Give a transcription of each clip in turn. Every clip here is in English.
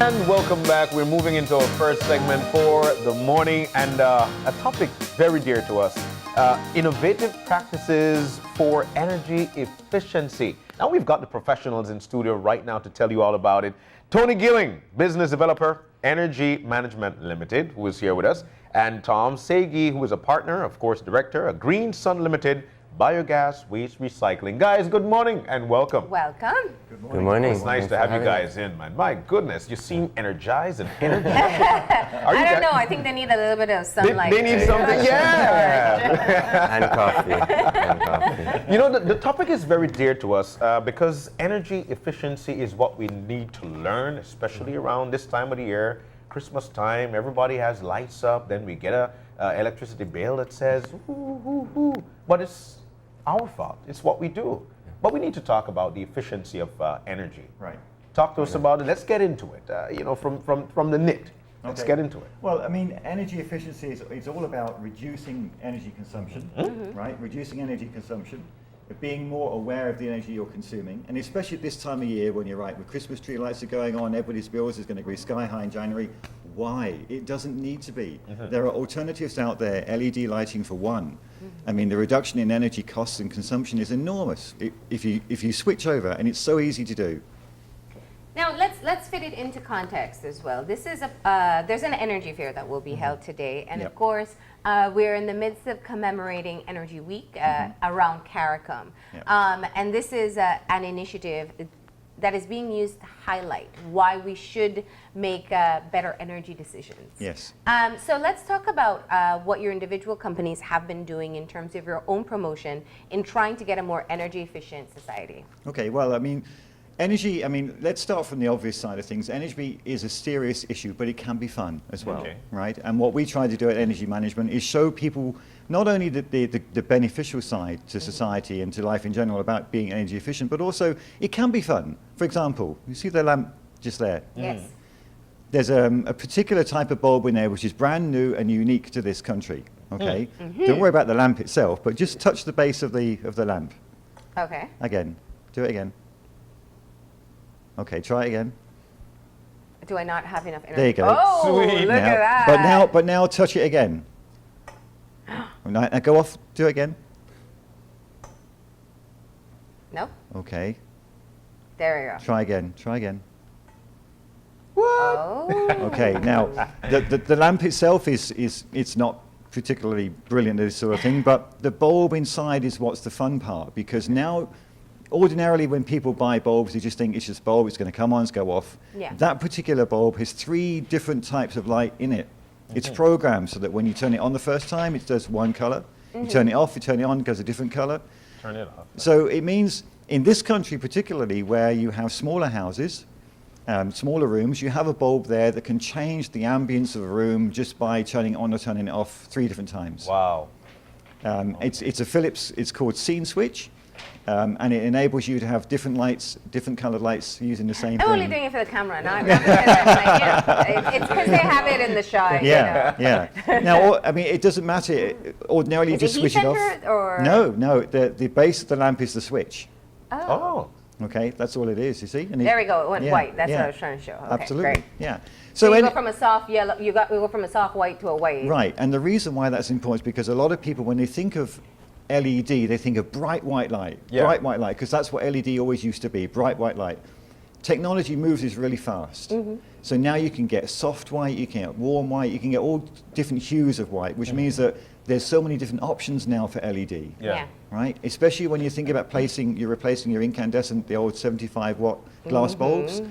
And welcome back. We're moving into our first segment for the morning, and a topic very dear to us, innovative practices for energy efficiency. Now we've got the professionals in studio right now to tell you all about it. Tony Gillings, business developer, Energy Management Limited, who is here with us, and Tom Sagee, who is a partner, of course, director, at Green Sun Limited, Biogas Waste Recycling. Guys, good morning and welcome. Welcome. Good morning. It's nice to have you guys in, man. My goodness, you seem energized and energetic. I don't know. I think they need a little bit of sunlight. They need something, yeah. And coffee. And coffee. You know, the topic is very dear to us because energy efficiency is what we need to learn, especially around this time of the year, Christmas time. Everybody has lights up. Then we get a electricity bill that says, ooh. But it's our fault. It's what we do. But we need to talk about the efficiency of energy. Right. Talk to us about it. Let's get into it. From the knit. Let's get into it. Well, I mean, energy efficiency is all about reducing energy consumption, right? Reducing energy consumption, being more aware of the energy you're consuming, and especially at this time of year when you're right, with Christmas tree lights are going on, everybody's bills is going to be sky high in January. Why? It doesn't need to be. There are alternatives out there, LED lighting for one. I mean, the reduction in energy costs and consumption is enormous if you switch over, and it's so easy to do. Now let's fit it into context as well. This is there's an energy fair that will be held today, and of course we're in the midst of commemorating Energy Week around CARICOM, and this is an initiative that is being used to highlight why we should make better energy decisions. Yes. So let's talk about what your individual companies have been doing in terms of your own promotion in trying to get a more energy efficient society. Okay, well, I mean, energy, let's start from the obvious side of things. Energy is a serious issue, but it can be fun as well, right? And what we try to do at Energy Management is show people not only the beneficial side to society and to life in general about being energy efficient, but also it can be fun. For example, you see the lamp just there? Yes. There's a particular type of bulb in there which is brand new and unique to this country, okay? Don't worry about the lamp itself, but just touch the base of the lamp. Okay. Again, do it again. Okay, try it again. Do I not have enough energy? There you go. Oh, Sweet. look at that. But now touch it again. Now go off, do it again. No. Okay, There we go. try again. Oh. Okay, now the lamp itself it's not particularly brilliant, this sort of thing, but the bulb inside is what's the fun part, because now ordinarily when people buy bulbs, they just think it's just a bulb, it's going to come on, it's go off. Yeah. That particular bulb has 3 different types of light in it. It's programmed so that when you turn it on the first time, it does one color. You turn it off, you turn it on, it goes a different color. Turn it off. So it means in this country particularly, where you have smaller houses, smaller rooms, you have a bulb there that can change the ambience of a room just by turning it on or turning it off 3 different times. Wow. It's a Philips, it's called Scene Switch, and it enables you to have different lights, different colored lights using the same I'm thing. only doing it for the camera, not because I'm like, yeah. It's because they have it in the shot. Yeah, You know. yeah. Now, it doesn't matter. Ordinarily, you Is it just heat switch it off. centered or? No, the base of the lamp is the switch. Oh. Okay, that's all it is, you see? And There we go. It went yeah, white. That's yeah. what I was trying to show. Okay, Absolutely, great. yeah. So you any- go from a soft yellow. We go from a soft white to a white. Right, and the reason why that's important is because a lot of people, when they think of LED, they think of bright white light. Yeah. Bright white light, because that's what LED always used to be, bright white light. Technology moves is really fast. So now you can get soft white, you can get warm white, you can get all different hues of white, which means that there's so many different options now for LED. Yeah. Right? Especially when you think about you're replacing your incandescent, the old 75 watt glass bulbs.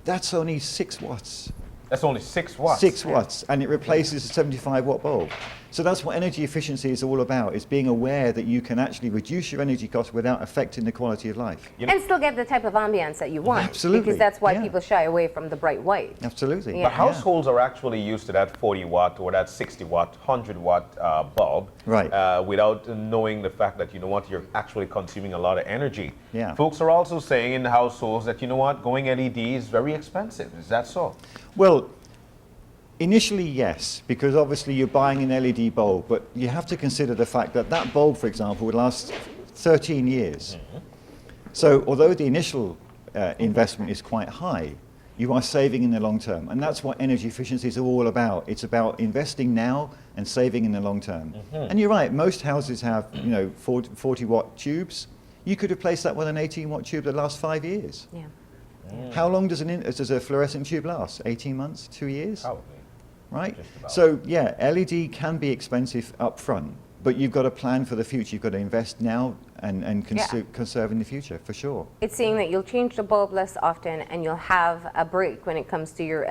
That's only 6 watts. That's only 6 watts. 6 watts, and it replaces a 75 watt bulb. So that's what energy efficiency is all about, is being aware that you can actually reduce your energy costs without affecting the quality of life. And still get the type of ambience that you want. Absolutely, Because that's why yeah. people shy away from the bright white. Absolutely. Yeah. But households are actually used to that 40 watt or that 60 watt, 100 watt bulb, Right. Without knowing the fact that, you know what, you're actually consuming a lot of energy. Yeah. Folks are also saying in the households that, you know what, going LED is very expensive. Is that so? Well, initially, yes, because obviously you're buying an LED bulb, but you have to consider the fact that that bulb, for example, would last 13 years. So although the initial investment is quite high, you are saving in the long term. And that's what energy efficiency is all about. It's about investing now and saving in the long term. And you're right, most houses have 40 watt tubes. You could replace that with an 18 watt tube that lasts 5 years. Yeah. How long does a fluorescent tube last? 18 months, 2 years? Probably. Right? Just about. So yeah, LED can be expensive up front, but you've got to plan for the future. You've got to invest now and conserve in the future, for sure. It's saying that you'll change the bulb less often and you'll have a break when it comes to your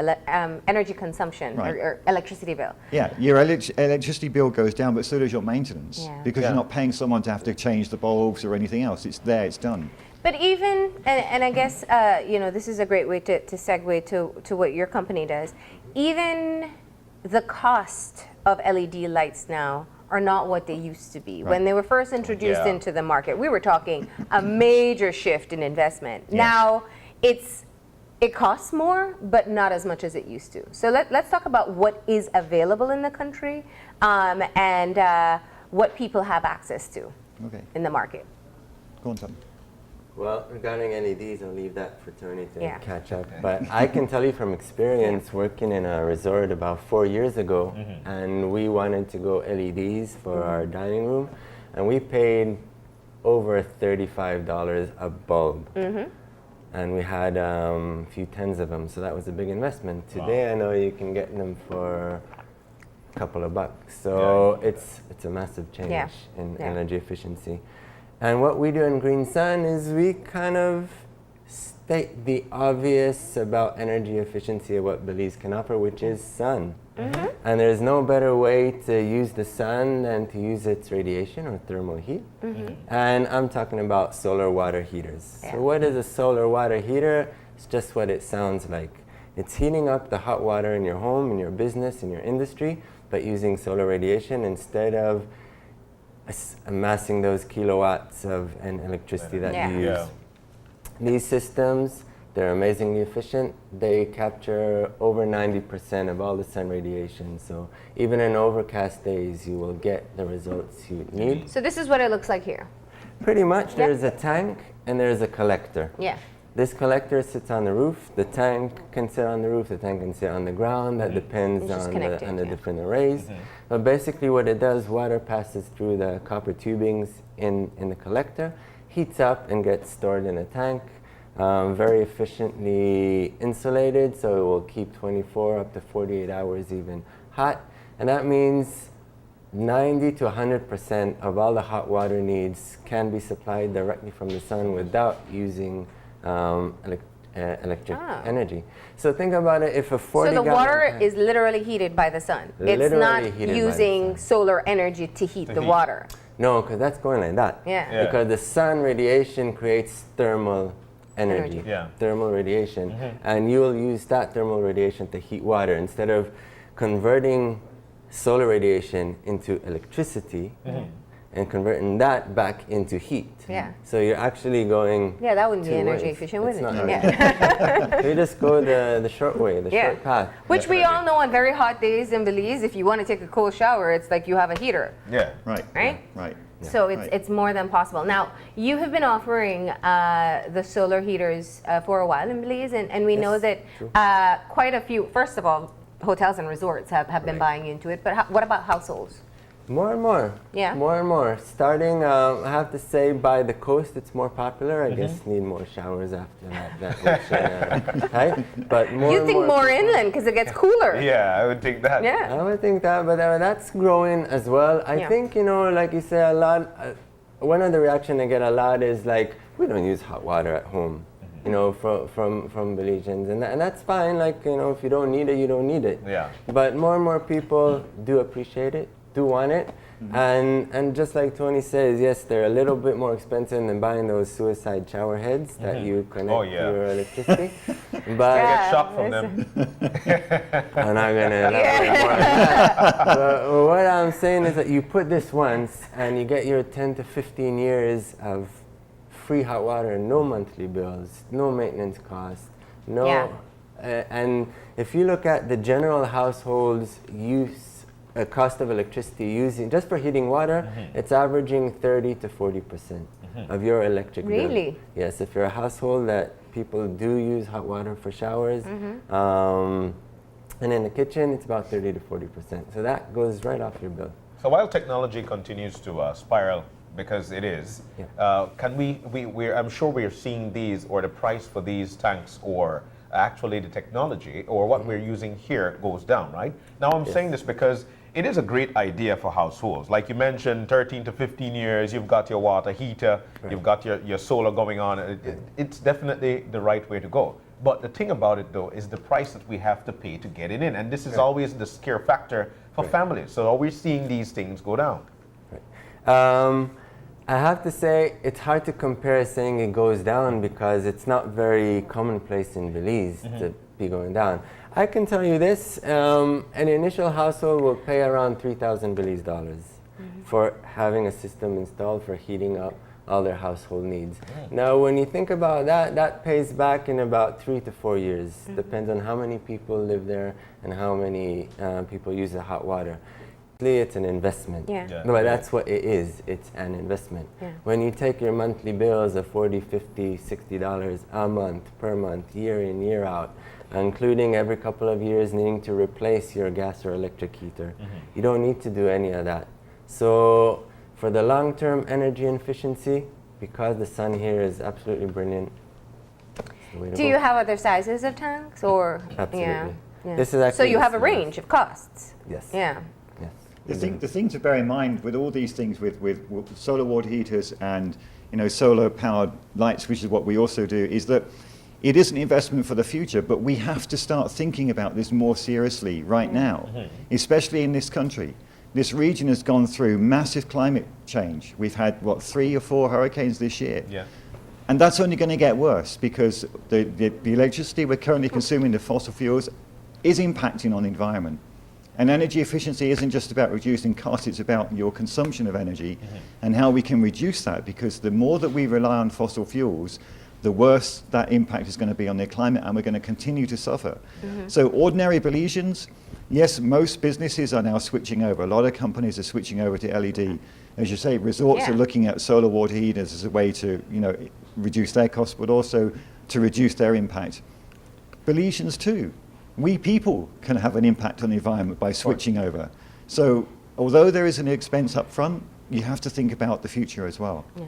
energy consumption Right. or electricity bill. Yeah, your electricity bill goes down, but so does your maintenance, Yeah. because you're not paying someone to have to change the bulbs or anything else. It's there, it's done. But even, and I guess, this is a great way to segue to what your company does. Even the cost of LED lights now are not what they used to be. Right. When they were first introduced Yeah. into the market, we were talking a major shift in investment. Yes. Now, it costs more, but not as much as it used to. So let's talk about what is available in the country and what people have access to Okay, in the market. go on, Tom. Well, regarding LEDs, I'll leave that for Tony to Yeah. catch up. But I can tell you from experience working in a resort about 4 years ago, and we wanted to go LEDs for our dining room, and we paid over $35 a bulb. And we had a few tens of them, so that was a big investment. Today, I know you can get them for a couple of bucks. So it's a massive change Yeah. in Yeah. energy efficiency. And what we do in Green Sun is we kind of state the obvious about energy efficiency of what Belize can offer, which is sun. And there's no better way to use the sun than to use its radiation or thermal heat. And I'm talking about solar water heaters. Yeah. So what is a solar water heater? It's just what it sounds like. It's heating up the hot water in your home, in your business, in your industry, but using solar radiation instead of amassing those kilowatts of electricity that Yeah. you use. Yeah. These systems, they're amazingly efficient. They capture over 90% of all the sun radiation. So even in overcast days, you will get the results you need. So this is what it looks like here. Pretty much, Yeah. there's a tank and there's a collector. Yeah. This collector sits on the roof. The tank can sit on the roof. The tank can sit on the ground. That depends It's just on connected, the yeah. different arrays. But basically what it does, water passes through the copper tubings in the collector, heats up and gets stored in a tank. Very efficiently insulated, so it will keep 24 up to 48 hours even hot. And that means 90 to 100% of all the hot water needs can be supplied directly from the sun without using electric Ah. energy. So think about it, if a 40 So the gallon water tank- is literally heated by the sun. It's Literally not heated by the using sun. solar energy to heat the heat. water. No, because that's going like that. Yeah. Yeah. Because the sun radiation creates thermal energy, Energy. Yeah. thermal radiation, and you'll use that thermal radiation to heat water instead of converting solar radiation into electricity and converting that back into heat. Yeah. So you're actually going. Yeah, that wouldn't be two energy ways. efficient, would It's it? not. Yeah. You just go the short way, the Yeah. short path. Which we Definitely. all know on very hot days in Belize, if you want to take a cold shower, it's like you have a heater, Yeah. Right. right? Right. So it's, Right. it's more than possible. Now, you have been offering the solar heaters for a while in Belize, and we know that true. quite a few, first of all, hotels and resorts have been Right. buying into it, but what about households? More and more. Yeah. More and more. Starting, I have to say, by the coast, it's more popular. I guess need more showers after that ocean, right? But more You and think more people- inland because it gets cooler. Yeah, I would think that. Yeah. I would think that, but that's growing as well. I Yeah. think, like you say, a lot. One of the reaction I get a lot is like, we don't use hot water at home. From Belizeans, and that's fine. Like, if you don't need it, you don't need it. Yeah. But more and more people do appreciate it, do want it, and just like Tony says, yes, they're a little bit more expensive than buying those suicide shower heads that you connect Oh, yeah. to your electricity. But I Yeah. get shocked from them. I'm not gonna elaborate more on that. But what I'm saying is that you put this once, and you get your 10 to 15 years of free hot water, no monthly bills, no maintenance costs, no. Yeah. And if you look at the general household's cost of electricity using just for heating water, it's averaging 30 to 40% of your electric bill. Really? Yes, if you're a household that people do use hot water for showers. And in the kitchen, it's about 30 to 40%. So that goes right off your bill. So while technology continues to spiral, because it is, can I'm sure we're seeing these, or the price for these tanks, or actually the technology, or what we're using here goes down, right? Now I'm saying this because it is a great idea for households. Like you mentioned, 13 to 15 years, you've got your water heater, you've got your solar going on. It's definitely the right way to go. But the thing about it, though, is the price that we have to pay to get it in. And this is always the scare factor for families. So are we seeing these things go down? I have to say, it's hard to compare saying it goes down because it's not very commonplace in Belize to be going down. I can tell you this, an initial household will pay around 3,000 Belize dollars for having a system installed for heating up all their household needs. Now, when you think about that, that pays back in about 3 to 4 years. Depends on how many people live there and how many people use the hot water. It's an investment, but that's what it is. It's an investment. When you take your monthly bills of $40, $50, $60 a month, per month, year in, year out, including every couple of years needing to replace your gas or electric heater, you don't need to do any of that. So for the long-term energy efficiency, because the sun here is absolutely brilliant. Do you have other sizes of tanks, or? Absolutely. Yeah. This is actually so you have a smallest. range of costs. Yes. Yeah. Yes. The thing to bear in mind with all these things, with solar water heaters and solar powered lights, which is what we also do, is that it is an investment for the future, but we have to start thinking about this more seriously right now, especially in this country. This region has gone through massive climate change. We've had, 3 or 4 hurricanes this year. Yeah. And that's only going to get worse because the electricity we're currently consuming, the fossil fuels, is impacting on the environment. And energy efficiency isn't just about reducing costs, it's about your consumption of energy and how we can reduce that, because the more that we rely on fossil fuels, the worse that impact is going to be on the climate, and we're going to continue to suffer. So ordinary Belizeans, yes, most businesses are now switching over. A lot of companies are switching over to LED. As you say, resorts are looking at solar water heaters as a way to reduce their costs, but also to reduce their impact. Belizeans too. We people can have an impact on the environment by switching over. So although there is an expense up front, you have to think about the future as well. Yeah.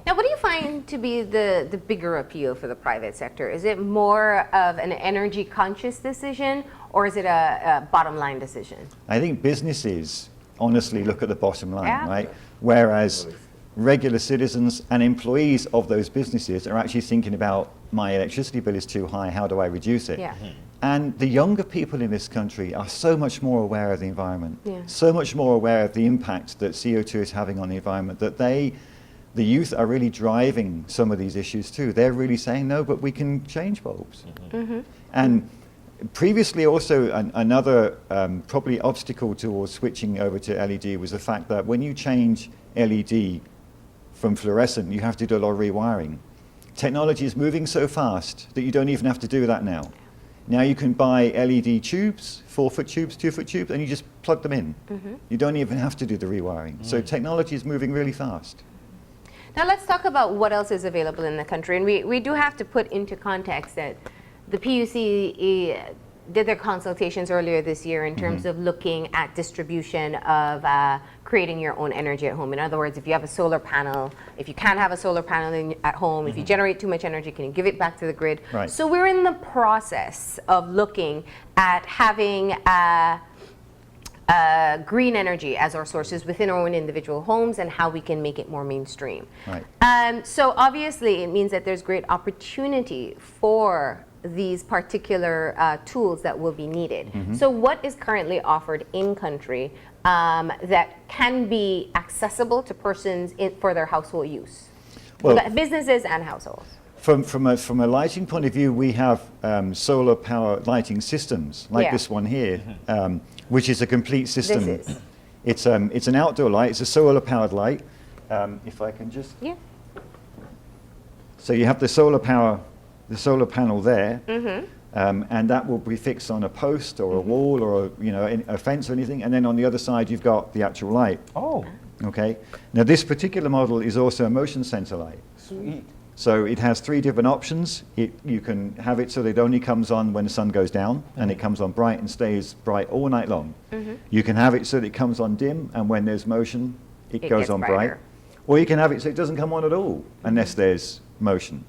Now, what do you find to be the bigger appeal for the private sector? Is it more of an energy conscious decision, or is it a bottom line decision? I think businesses honestly look at the bottom line, right? Whereas regular citizens and employees of those businesses are actually thinking about, my electricity bill is too high, how do I reduce it? And the younger people in this country are so much more aware of the environment, so much more aware of the impact that CO2 is having on the environment, that the youth are really driving some of these issues too. They're really saying, no, but we can change bulbs. And previously also another probably obstacle towards switching over to LED was the fact that when you change LED from fluorescent, you have to do a lot of rewiring. Technology is moving so fast that you don't even have to do that now. Now you can buy LED tubes, 4-foot tubes, 2-foot tubes, and you just plug them in. You don't even have to do the rewiring. So technology is moving really fast. Now let's talk about what else is available in the country. And we do have to put into context that the PUC did their consultations earlier this year in terms of looking at distribution of creating your own energy at home. In other words, if you have a solar panel, if you can't have a solar panel at home, if you generate too much energy, can you give it back to the grid? Right. So we're in the process of looking at having green energy as our sources within our own individual homes and how we can make it more mainstream. Right. So obviously it means that there's great opportunity for these particular tools that will be needed. So what is currently offered in country that can be accessible to persons for their household use? Well, businesses and households. From a lighting point of view, we have solar power lighting systems like this one here, which is a complete system. This is. It's an outdoor light. It's a solar powered light. If I can just. So you have the solar panel there, and that will be fixed on a post or a wall or a fence or anything. And then on the other side, you've got the actual light. Oh, Okay. Now this particular model is also a motion sensor light. sweet. So it has 3 different options. You can have it so that it only comes on when the sun goes down, and it comes on bright and stays bright all night long. You can have it so that it comes on dim, and when there's motion, it goes gets on bright. brighter. Or you can have it so it doesn't come on at all unless there's motion.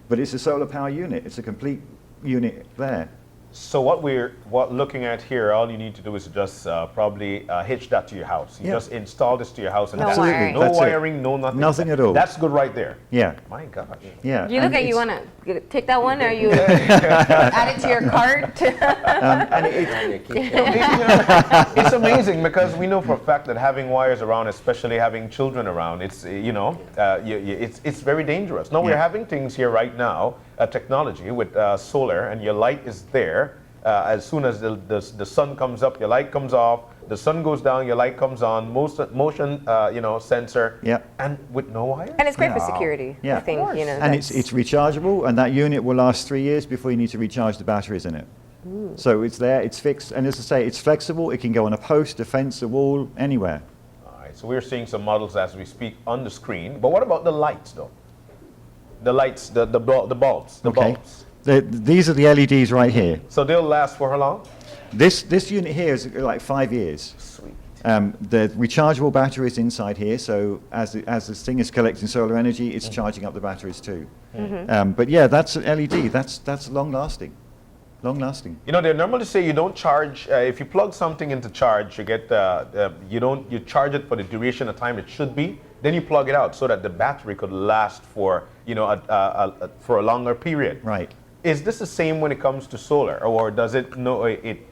But it's a solar power unit. It's a complete unit there. So what we're looking at here, all you need to do is just probably hitch that to your house. You Yeah. just install this to your house, and No that's wiring. it. No That's it. wiring, no nothing. Nothing at all. That's good right there. Yeah, My gosh. yeah. You look And like you it's- want to take that one, or you add it to your cart? and it, On your keychain. It's amazing because we know for a fact that having wires around, especially having children around, it's it's very dangerous. Now we're Yeah. having things here right now, technology with solar, and your light is there. As soon as the sun comes up, your light comes off. The sun goes down, your light comes on. Motion, sensor. Yeah. And with no wire. And it's great for Wow. security. Yeah. I think, Of course. you know. And that's- it's rechargeable, and that unit will last 3 years before you need to recharge the batteries in it. So it's there, it's fixed, and as I say, it's flexible. It can go on a post, a fence, a wall, anywhere. All right, so we're seeing some models as we speak on the screen. But what about the lights, though? The lights, the bulbs, the Okay. bulbs. These are the LEDs right here. So they'll last for how long? This unit here is like 5 years. Sweet. The rechargeable batteries inside here, so as this thing is collecting solar energy, it's charging up the batteries too. But yeah, that's an LED. That's long lasting. Long lasting. You know, they normally say you don't charge if you plug something into charge. You get you charge it for the duration of time it should be. Then you plug it out so that the battery could last for for a longer period. Right. Is this the same when it comes to solar, or does it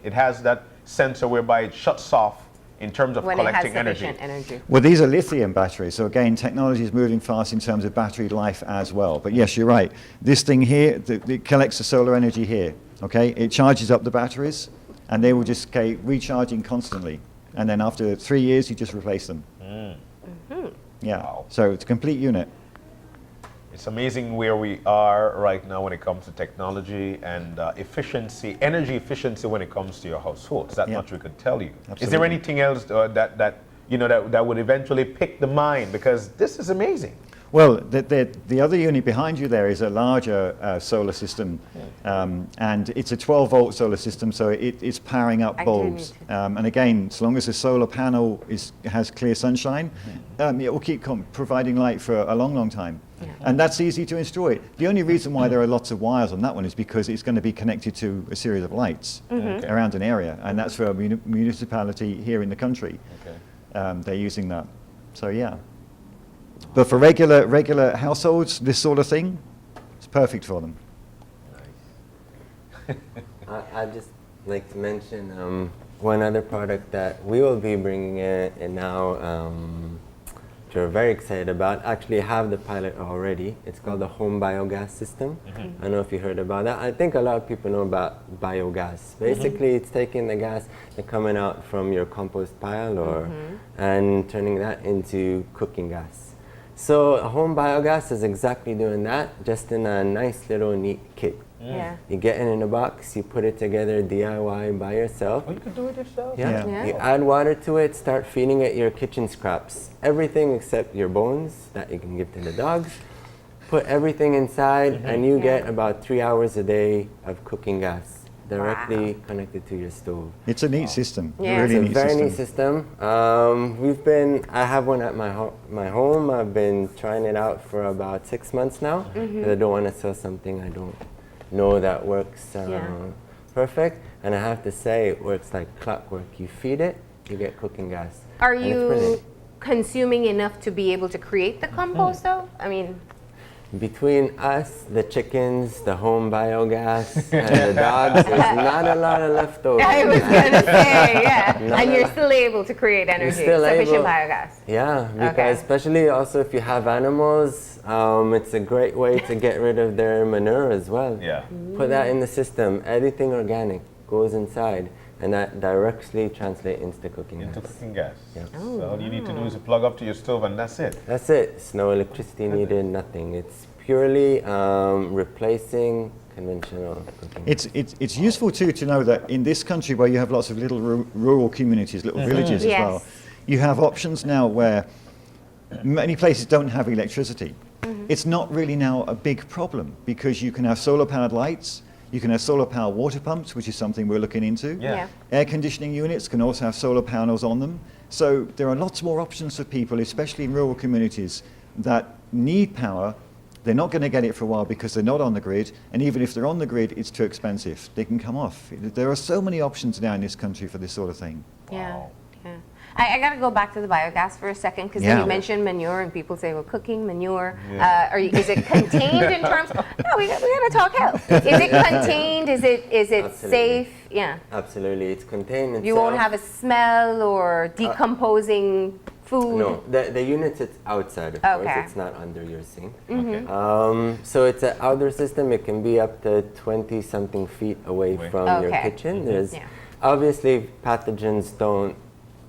it has that sensor whereby it shuts off in terms of when it has collecting energy? sufficient energy. Well, these are lithium batteries, so again, technology is moving fast in terms of battery life as well. But yes, you're right. This thing here, it collects the solar energy here. Okay, it charges up the batteries, and they will just keep recharging constantly. And then after 3 years, you just replace them. Yeah. Wow. So it's a complete unit. It's amazing where we are right now when it comes to technology and efficiency, energy efficiency when it comes to your households. That Yeah. much we could tell you. Is there Absolutely. anything else that would eventually pick the mind? Because this is amazing. Well, the other unit behind you there is a larger solar system, and it's a 12-volt solar system, so it's powering up I do bulbs. need And again, as long as the solar panel has clear sunshine, it will keep providing light for a long, long time. And that's easy to install. The only reason why there are lots of wires on that one is because it's going to be connected to a series of lights around an area, and that's for a municipality here in the country. Okay. They're using that. So yeah. But for regular households, this sort of thing, it's perfect for them. I'd just like to mention one other product that we will be bringing in now, which we're very excited about. Actually have the pilot already. It's called the home biogas system. I don't know if you heard about that. I think a lot of people know about biogas. Basically, it's taking the gas that's coming out from your compost pile and turning that into cooking gas. So a home biogas is exactly doing that, just in a nice little neat kit. Yeah. You get it in a box, you put it together DIY by yourself. Oh, you could do it yourself? Yeah. Yeah. You add water to it, start feeding it your kitchen scraps. Everything except your bones that you can give to the dogs. Put everything inside and you get about 3 hours a day of cooking gas directly connected to your stove. It's a neat system. Yeah. Really It's a neat very system. neat system. I have one at my home. I've been trying it out for about 6 months now. 'Cause I don't want to sell something I don't know that works perfect. And I have to say, it works like clockwork. You feed it, you get cooking gas. Are And it's you brilliant. consuming enough to be able to create the compost, though? I mean, Between us, the chickens, the home biogas, and the dogs, there's not a lot of leftovers. I was gonna say, yeah. No, And no, you're no. still able to create energy, still sufficient able. biogas. Yeah, because Okay. especially also if you have animals, it's a great way to get rid of their manure as well. Yeah. Put that in the system. Anything organic goes inside, and that directly translates into cooking Into gas. cooking gas. Yeah. So all you need to do is plug up to your stove and that's it. That's it. It's no electricity needed, nothing. It's purely replacing conventional cooking. It's useful too to know that in this country where you have lots of little rural communities, little villages as Yes. well, you have options now where many places don't have electricity. it's not really now a big problem because you can have solar-powered lights, you can have solar-powered water pumps, which is something we're looking into. Yeah. Air conditioning units can also have solar panels on them. So there are lots more options for people, especially in rural communities, that need power. They're not going to get it for a while because they're not on the grid, and even if they're on the grid, it's too expensive. They can come off. There are so many options now in this country for this sort of thing. Yeah. Wow. Yeah. I got to go back to the biogas for a second because Yeah. you mentioned manure and people say, well, cooking manure, is it contained in terms? No, we got to talk health. Is it contained? Is it Absolutely. safe? Yeah. Absolutely, it's contained. You won't have a smell or decomposing food. No, the unit sits outside, of course. Okay. It's not under your sink. Okay. So it's an outdoor system. It can be up to 20-something feet away from your Okay. kitchen. There's Yeah. obviously pathogens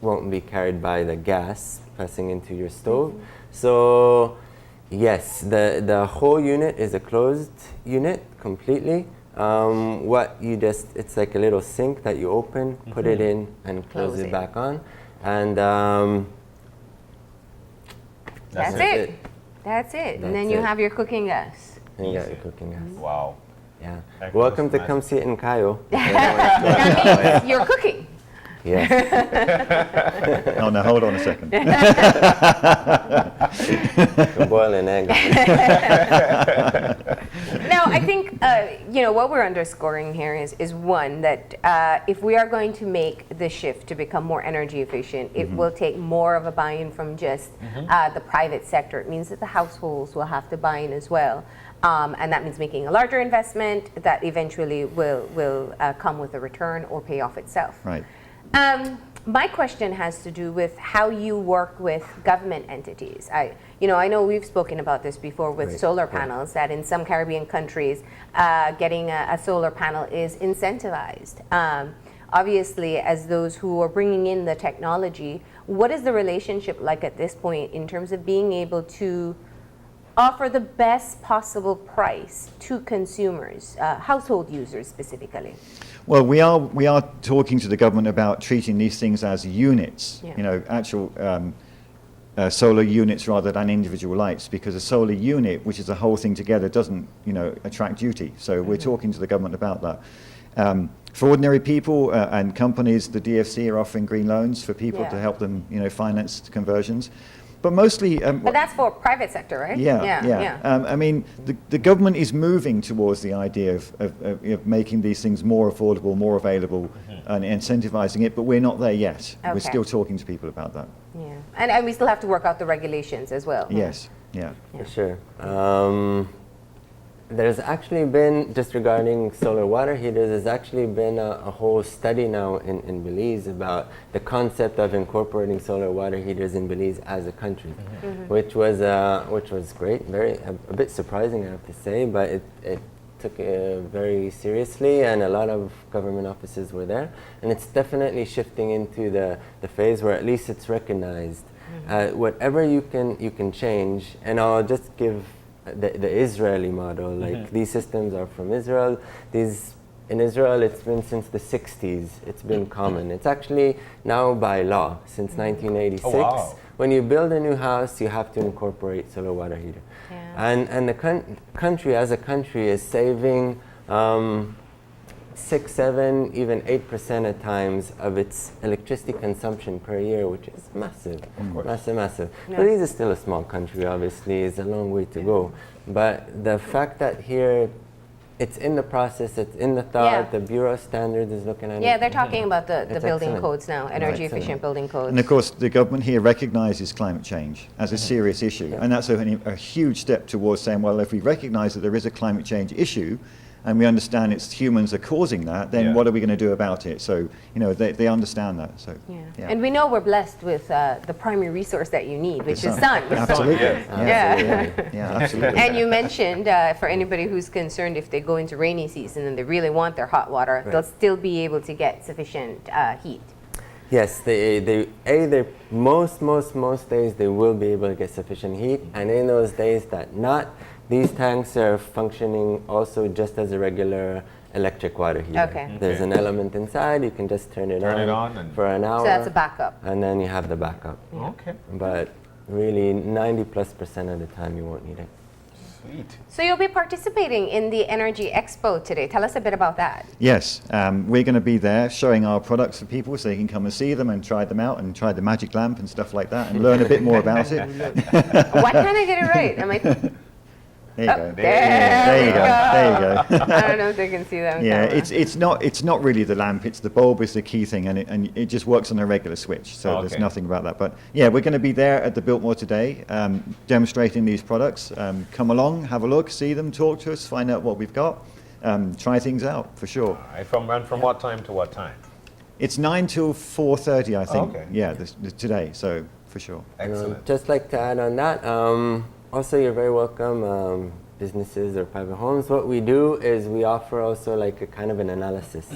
won't be carried by the gas passing into your stove. So yes, the whole unit is a closed unit completely. It's like a little sink that you open, put it in, and close it back on. And That's That's it. it. That's it. And That's then you it. have your cooking gas. and you got Easy. your cooking gas. Wow. Yeah. That Welcome goes to come nice. see it in Cayo. That means you're cooking. Yes. Oh, no, hold on a second. To boil an egg. Now, I think what we're underscoring here is one that if we are going to make the shift to become more energy efficient, it will take more of a buy-in from just the private sector. It means that the households will have to buy in as well, and that means making a larger investment that eventually will come with a return or pay off itself. Right. My question has to do with how you work with government entities. I know we've spoken about this before with Right. solar panels, that in some Caribbean countries, getting a solar panel is incentivized. Obviously, as those who are bringing in the technology, what is the relationship like at this point in terms of being able to offer the best possible price to consumers, household users specifically? Well, we are talking to the government about treating these things as units, Yeah. Actual solar units rather than individual lights, because a solar unit, which is a whole thing together, doesn't, attract duty. So we're talking to the government about that. For ordinary people and companies, the DFC are offering green loans for people to help them, finance conversions. But mostly... But that's for private sector, right? Yeah. I mean, the government is moving towards the idea of making these things more affordable, more available, and incentivizing it, but we're not there yet. Okay. We're still talking to people about that. Yeah. And we still have to work out the regulations as well. Yes, yeah. For sure. There's actually been, just regarding solar water heaters, there's actually been a whole study now in Belize about the concept of incorporating solar water heaters in Belize as a country, which was great, a bit surprising, I have to say, but it took it very seriously, and a lot of government offices were there, and it's definitely shifting into the phase where at least it's recognized. Whatever you can change, and I'll just give the Israeli model, like these systems are from Israel. In Israel, it's been since the 60s, it's been common. It's actually now by law, since 1986. Oh, wow. When you build a new house, you have to incorporate solar water heater. Yeah. And the country, as a country, is saving 6, 7, even 8% at times of its electricity consumption per year, which is massive, massive. Yeah. Belize is still a small country, obviously, it's a long way to go. But the fact that here, it's in the process, it's in the thought, Yeah. the Bureau of Standards is looking at it. Yeah, they're talking about the It's building excellent. codes now, energy Excellent. efficient building codes. And of course, the government here recognizes climate change as a serious issue. And that's a huge step towards saying, well, if we recognize that there is a climate change issue, and we understand it's humans are causing that, then what are we going to do about it? So, they understand that. So, Yeah. And we know we're blessed with the primary resource that you need, which is sun. sun. Absolutely. Yeah. Yeah, absolutely. And you mentioned, for anybody who's concerned, if they go into rainy season and they really want their hot water, they'll still be able to get sufficient heat. Yes, most days they will be able to get sufficient heat, and in those days that not, these tanks are functioning also just as a regular electric water heater. Okay. There's an element inside, you can just turn it on and for an hour. So that's a backup. And then you have the backup. Okay. But really 90+% of the time you won't need it. Sweet. So you'll be participating in the Energy Expo today. Tell us a bit about that. Yes, we're going to be there showing our products to people so they can come and see them and try them out and try the magic lamp and stuff like that and learn a bit more about it. Why can't I get it right? Am I? There you go. There There you go. There you go. I don't know if they can see that on Yeah, camera. it's not really the lamp. It's the bulb is the key thing, and it just works on a regular switch. So Okay. there's nothing about that. But yeah, we're going to be there at the Biltmore today, demonstrating these products. Come along, have a look, see them, talk to us, find out what we've got, try things out for sure. All right, from what time to what time? It's 9 till 4:30, I think. Okay. Yeah, today. So for sure. Excellent. Just like to add on that, also you're very welcome, businesses or private homes. What we do is we offer also like a kind of an analysis.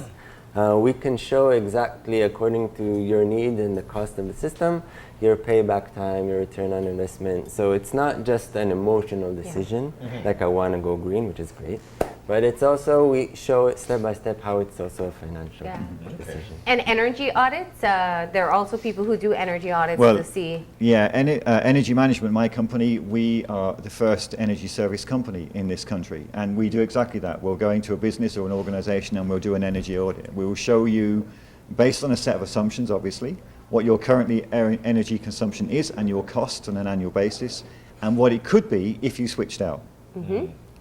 We can show exactly according to your need and the cost of the system, your payback time, your return on investment. So it's not just an emotional decision, like I want to go green, which is great, but it's also, we show it step by step how it's also a financial decision. And energy audits, there are also people who do energy audits Well, to see. Yeah, Energy Management, my company, we are the first energy service company in this country, and we do exactly that. We'll go into a business or an organization and we'll do an energy audit. We will show you, based on a set of assumptions, obviously, what your currently energy consumption is and your cost on an annual basis, and what it could be if you switched out.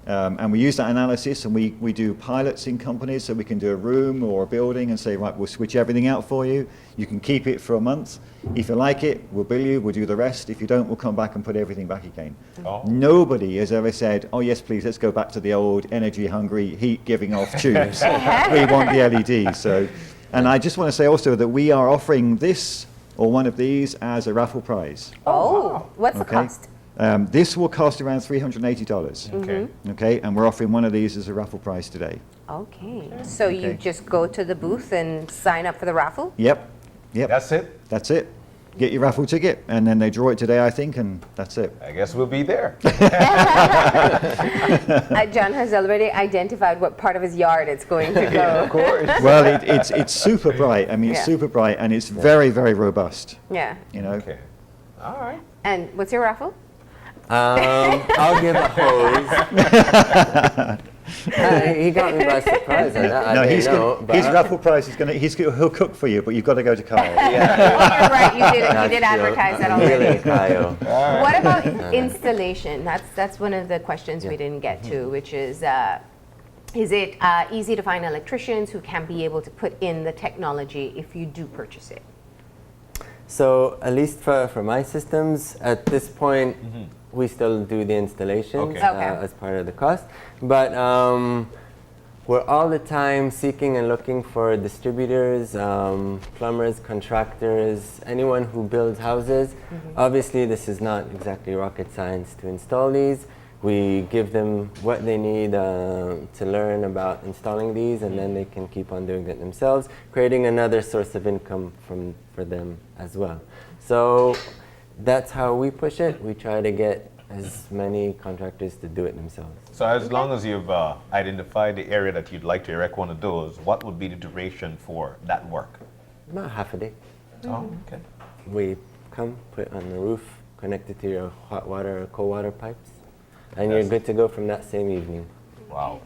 And we use that analysis, and we do pilots in companies, so we can do a room or a building and say, right, we'll switch everything out for you. You can keep it for a month. If you like it, we'll bill you, we'll do the rest. If you don't, we'll come back and put everything back again. Oh. Nobody has ever said, oh yes, please, let's go back to the old energy-hungry, heat-giving-off tubes. We want the LED. So, and I just want to say also that we are offering this, or one of these, as a raffle prize. Oh, what's the Okay. cost? This will cost around $380. Okay. Okay, and we're offering one of these as a raffle prize today. Okay. So you Okay. just go to the booth and sign up for the raffle? Yep, That's it? that's it. Get your raffle ticket, and then they draw it today, I think, and that's it. I guess we'll be there. John has already identified what part of his yard it's going to go. Of course. Well, it's super bright. I mean, it's Yeah. super bright, and it's very, very robust. Yeah. You know. Okay. All right. And what's your raffle? I'll give a hose. He got me by surprise on that. No, I he's didn't know, gonna, but his raffle prize is he'll cook for you, but you've got to go to Kyle. Oh, you're right. You did That's advertise that true. already. Really, Kyle. What about installation? That's one of the questions we didn't get to, which is it easy to find electricians who can be able to put in the technology if you do purchase it? So at least for my systems, at this point, we still do the installations Okay. Okay. as part of the cost. But we're all the time seeking and looking for distributors, plumbers, contractors, anyone who builds houses. Obviously, this is not exactly rocket science to install these. We give them what they need to learn about installing these, and then they can keep on doing it themselves, creating another source of income for them as well. So that's how we push it. We try to get as many contractors to do it themselves. So as long as you've identified the area that you'd like to erect one of those, what would be the duration for that work? About half a day. Oh, okay. We come, put it on the roof, connect it to your hot water or cold water pipes, and you're good to go from that same evening. Wow.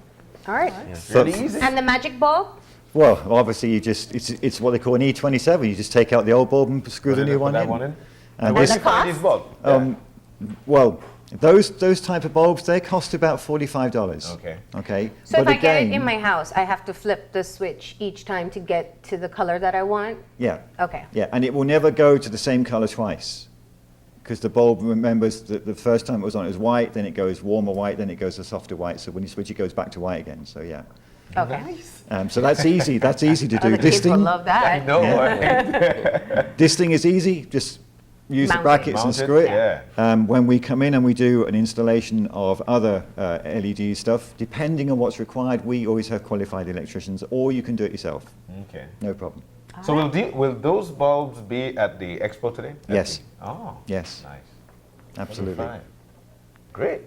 All right. Really easy. And the magic bulb? Well, obviously, it's what they call an E27. You just take out the old bulb and screw the new one That in. one in? And Where this- do you find these bulbs? Well, those type of bulbs, they cost about $45. Okay. Okay. So But if I get it again, in my house, I have to flip the switch each time to get to the color that I want? Yeah. Okay. Yeah, and it will never go to the same color twice, because the bulb remembers that the first time it was on, it was white, then it goes warmer white, then it goes a softer white. So when you switch, it goes back to white again. So yeah. Okay. Nice. So that's easy. That's easy to Oh, do. the kids will love I that. know. Yeah. Right? This thing is easy. Just use Mount the it. brackets and Mount it, screw it. yeah. When we come in and we do an installation of other LED stuff, depending on what's required, we always have qualified electricians, or you can do it yourself. Okay. No problem. So will those bulbs be at the expo today? Yes. Oh. Yes, Nice. absolutely. Fine. Great.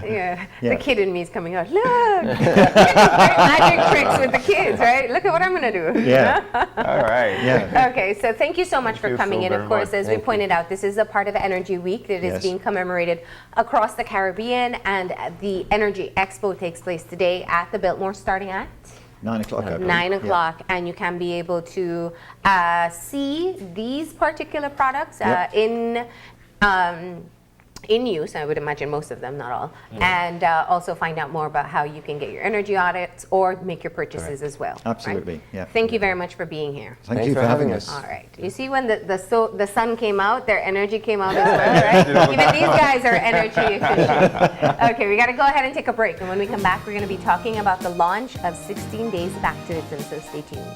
Yeah. Yeah. The kid in me is coming out. Look, magic tricks with the kids, right? Look at what I'm gonna do. Yeah. All right. Yeah. Okay, so thank you so much for you coming so in. Of very course, much. as we pointed out, this is a part of Energy Week that is Yes. being commemorated across the Caribbean, and the Energy Expo takes place today at the Biltmore, starting at 9 o'clock. I believe. 9 Yeah. o'clock, and you can be able to see these particular products Yep. in use. I would imagine most of them, not all, and also find out more about how you can get your energy audits or make your purchases as well. right? Absolutely. Yeah. Thank you very much for being here. Thank Thanks you for for having having us. All right. You see when the sun came out, their energy came out as well, right? Even these guys are energy efficient. Okay, we got to go ahead and take a break. And when we come back, we're going to be talking about the launch of 16 Days of Activism, so stay tuned.